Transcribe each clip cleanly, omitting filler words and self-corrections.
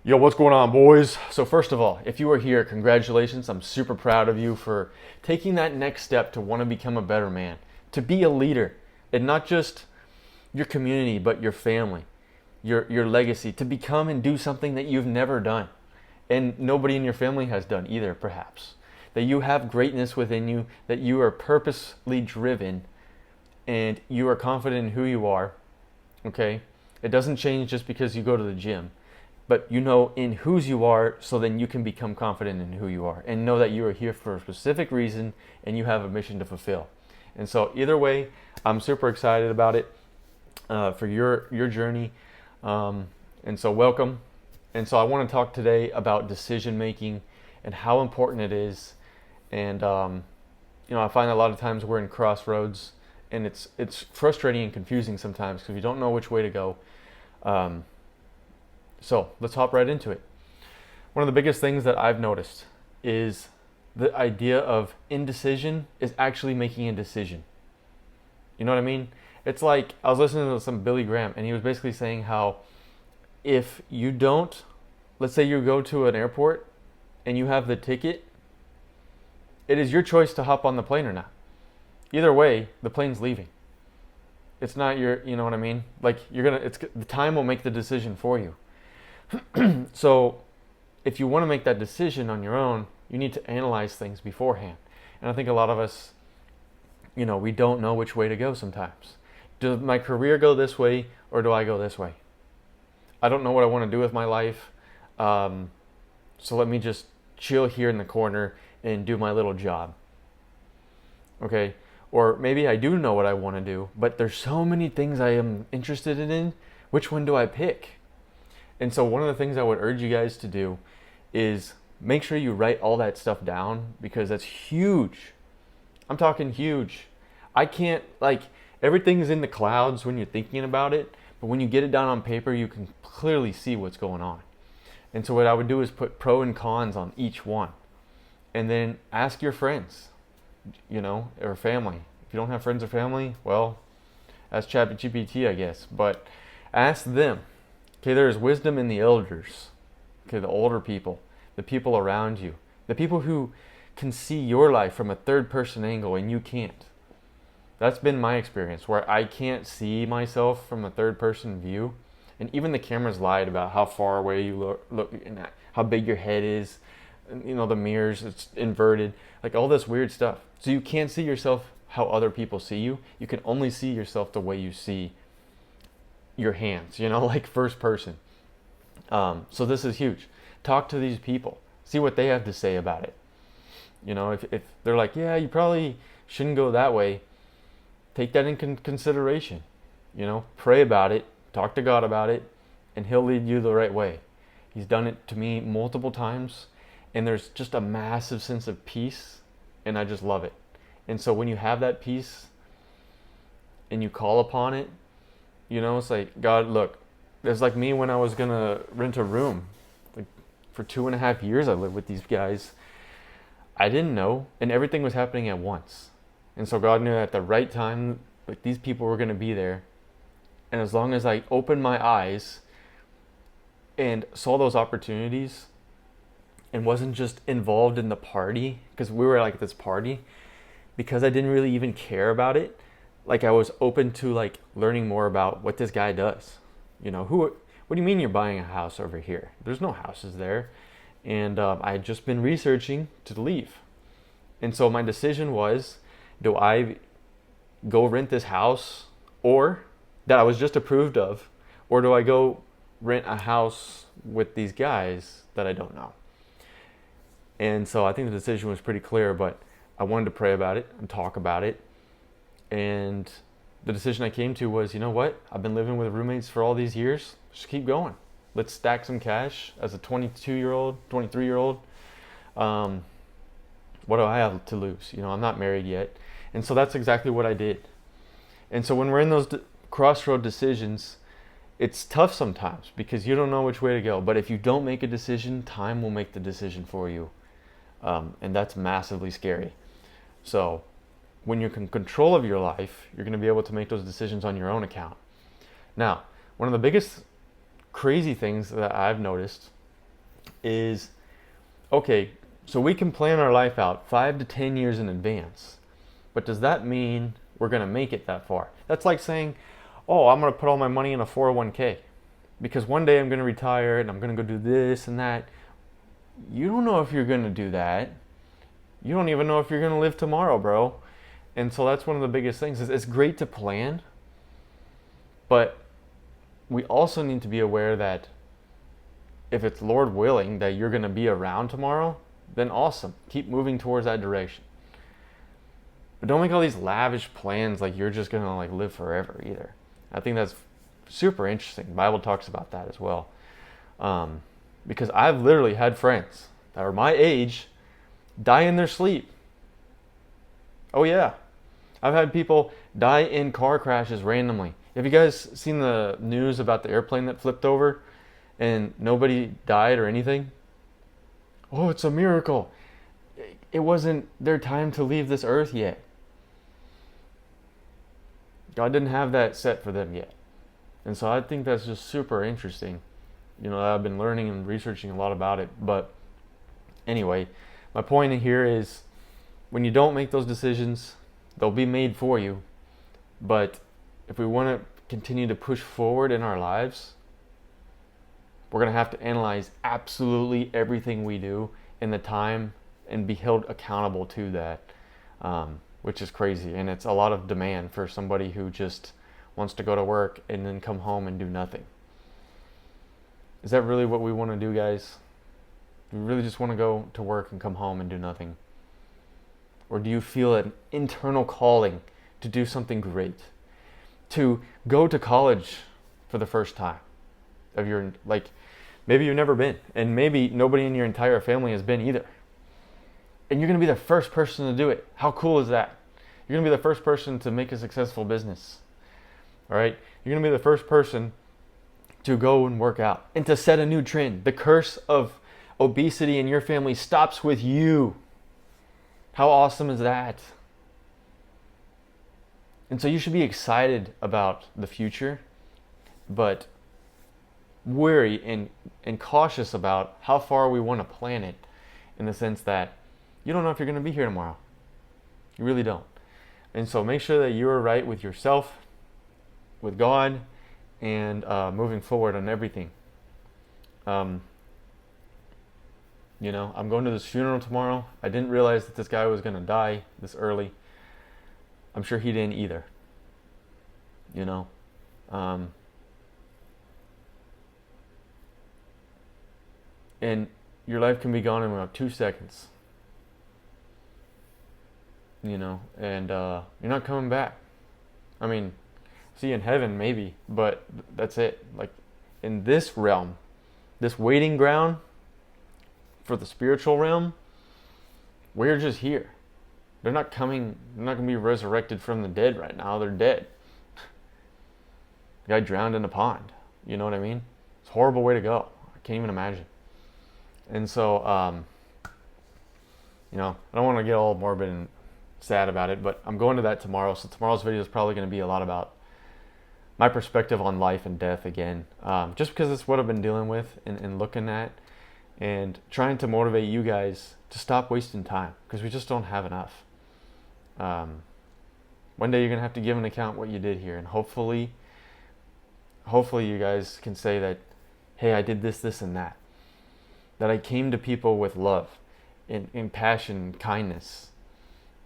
Yo, what's going on, boys? So first of all, if you are here, congratulations. I'm super proud of you for taking that next step to want to become a better man, to be a leader, and not just your community, but your family, your legacy, to become and do something that you've never done, and nobody in your family has done either, perhaps. That you have greatness within you, that you are purposely driven, and you are confident in who you are. Okay, it doesn't change just because you go to the gym, but you know in whose you are, so then you can become confident in who you are and know that you are here for a specific reason and you have a mission to fulfill. And so either way, I'm super excited about it, for your journey. And so welcome. And so I want to talk today about decision making and how important it is. And I find a lot of times we're in crossroads, and it's frustrating and confusing sometimes because you don't know which way to go. So let's hop right into it. One of the biggest things that I've noticed is the idea of indecision is actually making a decision. You know what I mean? It's like I was listening to some Billy Graham, and he was basically saying how if you don't, let's say you go to an airport and you have the ticket, it is your choice to hop on the plane or not. Either way, the plane's leaving. It's not your, you know what I mean? Like the time will make the decision for you. So if you want to make that decision on your own, you need to analyze things beforehand. And I think a lot of us, we don't know which way to go sometimes. Does my career go this way or do I go this way? I don't know what I want to do with my life. So let me just chill here in the corner and do my little job. Okay? Or maybe I do know what I want to do, but there's so many things I am interested in. Which one do I pick? And so one of the things I would urge you guys to do is make sure you write all that stuff down, because that's huge. I'm talking huge. I can't, everything's in the clouds when you're thinking about it, but when you get it down on paper, you can clearly see what's going on. And so what I would do is put pro and cons on each one. And then ask your friends, or family. If you don't have friends or family, well, ask ChatGPT, I guess. But ask them. Okay, there is wisdom in the elders. Okay, the older people, the people around you, the people who can see your life from a third person angle and you can't. That's been my experience, where I can't see myself from a third person view. And even the cameras lied about how far away you look and how big your head is. And, the mirrors, it's inverted, like all this weird stuff. So you can't see yourself how other people see you. You can only see yourself the way you see your hands, like first person. So this is huge. Talk to these people. See what they have to say about it. If they're like, yeah, you probably shouldn't go that way, take that in consideration. Pray about it, talk to God about it, and He'll lead you the right way. He's done it to me multiple times, and there's just a massive sense of peace, and I just love it. And so when you have that peace and you call upon it, it's like, God, look, it's like me when I was going to rent a room. Like for 2.5 years I lived with these guys. I didn't know, and everything was happening at once. And so God knew at the right time, like these people were going to be there. And as long as I opened my eyes and saw those opportunities and wasn't just involved in the party, because we were like at this party, because I didn't really even care about it, like I was open to learning more about what this guy does. What do you mean you're buying a house over here? There's no houses there. And I had just been researching to leave. And so my decision was, do I go rent this house or that I was just approved of, or do I go rent a house with these guys that I don't know? And so I think the decision was pretty clear, but I wanted to pray about it and talk about it. And the decision I came to was, you know what? I've been living with roommates for all these years. Just keep going. Let's stack some cash as a 22-year-old, 23-year-old. What do I have to lose? I'm not married yet. And so that's exactly what I did. And so when we're in those crossroad decisions, it's tough sometimes because you don't know which way to go. But if you don't make a decision, time will make the decision for you. And that's massively scary. So when you're in control of your life, you're going to be able to make those decisions on your own account. Now, one of the biggest crazy things that I've noticed is, okay, so we can plan our life out 5 to 10 years in advance. But does that mean we're going to make it that far? That's like saying, oh, I'm going to put all my money in a 401k because one day I'm going to retire and I'm going to go do this and that. You don't know if you're going to do that. You don't even know if you're going to live tomorrow, bro. And so that's one of the biggest things. Is it's great to plan, but we also need to be aware that if it's Lord willing that you're going to be around tomorrow, then awesome. Keep moving towards that direction. But don't make all these lavish plans like you're just going to like live forever either. I think that's super interesting. The Bible talks about that as well. Because I've literally had friends that are my age die in their sleep. Oh yeah. I've had people die in car crashes randomly. Have you guys seen the news about the airplane that flipped over and nobody died or anything? Oh, it's a miracle. It wasn't their time to leave this earth yet. God didn't have that set for them yet. And so I think that's just super interesting. You know, I've been learning and researching a lot about it. But anyway, my point in here is when you don't make those decisions, they'll be made for you. But if we want to continue to push forward in our lives, we're going to have to analyze absolutely everything we do in the time and be held accountable to that, which is crazy. And it's a lot of demand for somebody who just wants to go to work and then come home and do nothing. Is that really what we want to do, guys? Do we really just want to go to work and come home and do nothing? Or do you feel an internal calling to do something great? To go to college for the first time of your, like, maybe you've never been, and maybe nobody in your entire family has been either. And you're going to be the first person to do it. How cool is that? You're going to be the first person to make a successful business. All right? You're going to be the first person to go and work out and to set a new trend. The curse of obesity in your family stops with you. How awesome is that? And so you should be excited about the future, but wary and cautious about how far we want to plan it, in the sense that you don't know if you're going to be here tomorrow. You really don't. And so make sure that you're right with yourself, with God, and moving forward on everything. You know, I'm going to this funeral tomorrow. I didn't realize that this guy was going to die this early. I'm sure he didn't either. You know, and your life can be gone in about 2 seconds. You know, and you're not coming back. I mean, see you in heaven maybe, but that's it. Like in this realm, this waiting ground for the spiritual realm, we're just here. They're not coming, they're not going to be resurrected from the dead right now. They're dead. The guy drowned in a pond. You know what I mean? It's a horrible way to go. I can't even imagine. And so, you know, I don't want to get all morbid and sad about it, but I'm going to that tomorrow. So tomorrow's video is probably going to be a lot about my perspective on life and death again. Just because it's what I've been dealing with and looking at, and trying to motivate you guys to stop wasting time, because we just don't have enough. One day you're going to have to give an account what you did here, and hopefully you guys can say that, hey, I did this, this, and that. That I came to people with love and passion and kindness.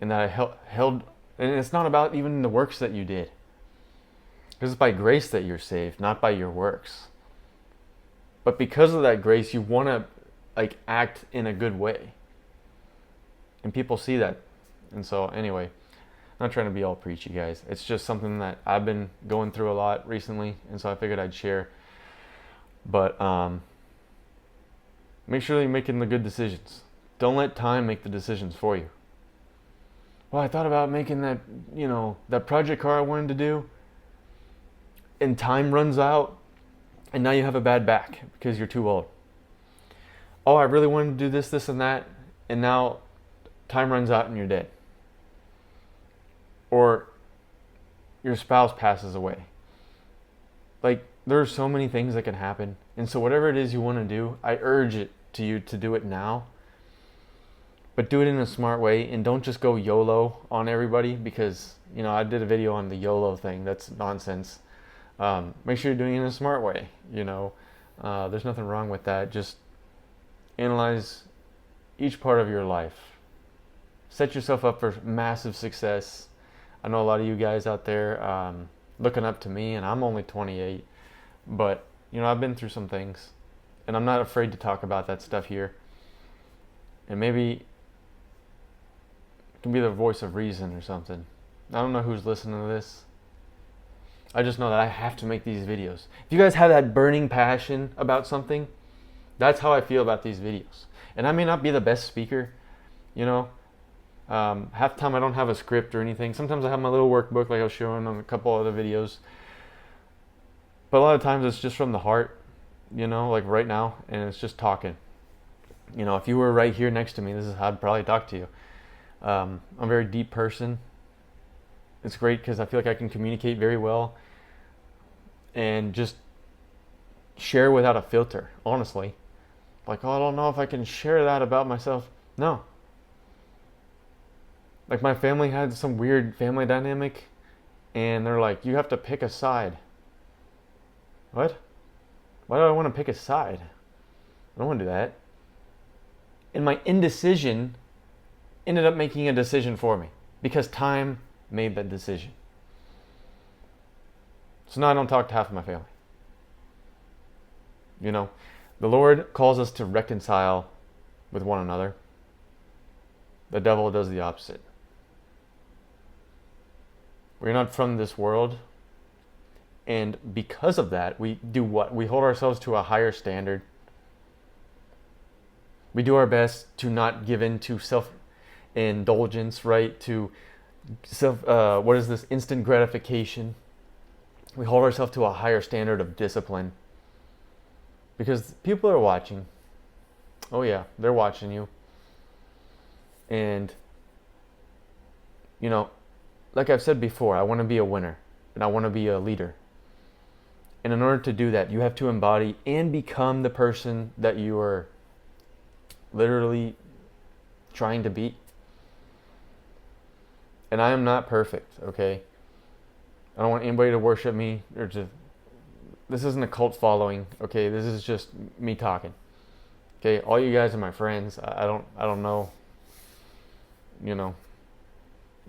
And that I held, and it's not about even the works that you did. Because it's by grace that you're saved, not by your works. But because of that grace, you want to like act in a good way. And people see that. And so anyway, I'm not trying to be all preachy, guys. It's just something that I've been going through a lot recently, and so I figured I'd share. But make sure that you're making the good decisions. Don't let time make the decisions for you. Well, I thought about making that, you know, that project car I wanted to do, and time runs out, and now you have a bad back because you're too old. Oh, I really wanted to do this, this, and that, and now time runs out and you're dead. Or your spouse passes away. Like, there are so many things that can happen. And so whatever it is you want to do, I urge it to you to do it now. But do it in a smart way, and don't just go YOLO on everybody, because, you know, I did a video on the YOLO thing. That's nonsense. Make sure you're doing it in a smart way, you know. There's nothing wrong with that. Just analyze each part of your life. Set yourself up for massive success. I know a lot of you guys out there looking up to me, and I'm only 28, but, you know, I've been through some things, and I'm not afraid to talk about that stuff here. And maybe can be the voice of reason or something. I don't know who's listening to this. I just know that I have to make these videos. If you guys have that burning passion about something, that's how I feel about these videos. And I may not be the best speaker, you know. Half the time I don't have a script or anything. Sometimes I have my little workbook like I was showing on a couple other videos. But a lot of times it's just from the heart, you know, like right now, and it's just talking. You know, if you were right here next to me, this is how I'd probably talk to you. I'm a very deep person. It's great because I feel like I can communicate very well and just share without a filter, honestly. Like, oh, I don't know if I can share that about myself. No. Like, my family had some weird family dynamic, and they're like, you have to pick a side. What? Why do I want to pick a side? I don't want to do that. And my indecision ended up making a decision for me, because time made that decision. So now I don't talk to half of my family. You know, the Lord calls us to reconcile with one another. The devil does the opposite. We're not from this world. And because of that, we do what? We hold ourselves to a higher standard. We do our best to not give in to self-indulgence, right? To what is this? Instant gratification. We hold ourselves to a higher standard of discipline. Because people are watching. Oh yeah, they're watching you. And, you know, like I've said before, I want to be a winner. And I want to be a leader. And in order to do that, you have to embody and become the person that you are literally trying to be. And I am not perfect, okay? I don't want anybody to worship me or to... This isn't a cult following, okay? This is just me talking. Okay, all you guys are my friends. I don't know, you know,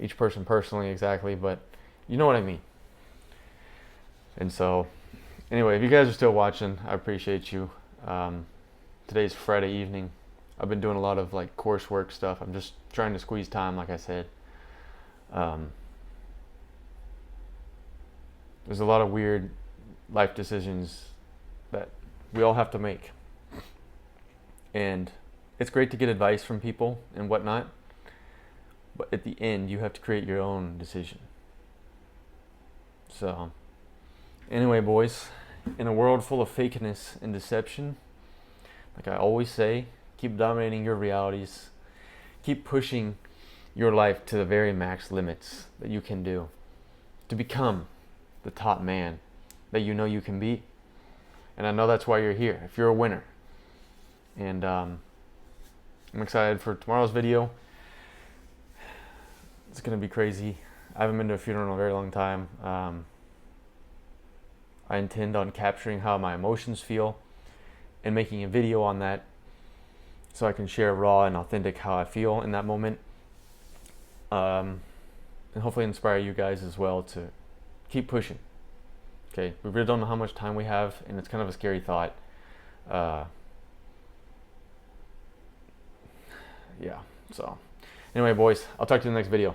each person personally exactly, but you know what I mean. And so, anyway, if you guys are still watching, I appreciate you. Today's Friday evening. I've been doing a lot of like coursework stuff. I'm just trying to squeeze time, like I said. There's a lot of weird life decisions that we all have to make. And it's great to get advice from people and whatnot. But at the end, you have to create your own decision. So, anyway, boys, in a world full of fakeness and deception, like I always say, keep dominating your realities. Keep pushing your life to the very max limits that you can do to become the top man that you know you can be. And I know that's why you're here, if you're a winner. And I'm excited for tomorrow's video. It's going to be crazy. I haven't been to a funeral in a very long time. I intend on capturing how my emotions feel and making a video on that so I can share raw and authentic how I feel in that moment. And hopefully inspire you guys as well to keep pushing. Okay, we really don't know how much time we have, and it's kind of a scary thought. Yeah, so anyway, boys, I'll talk to you in the next video.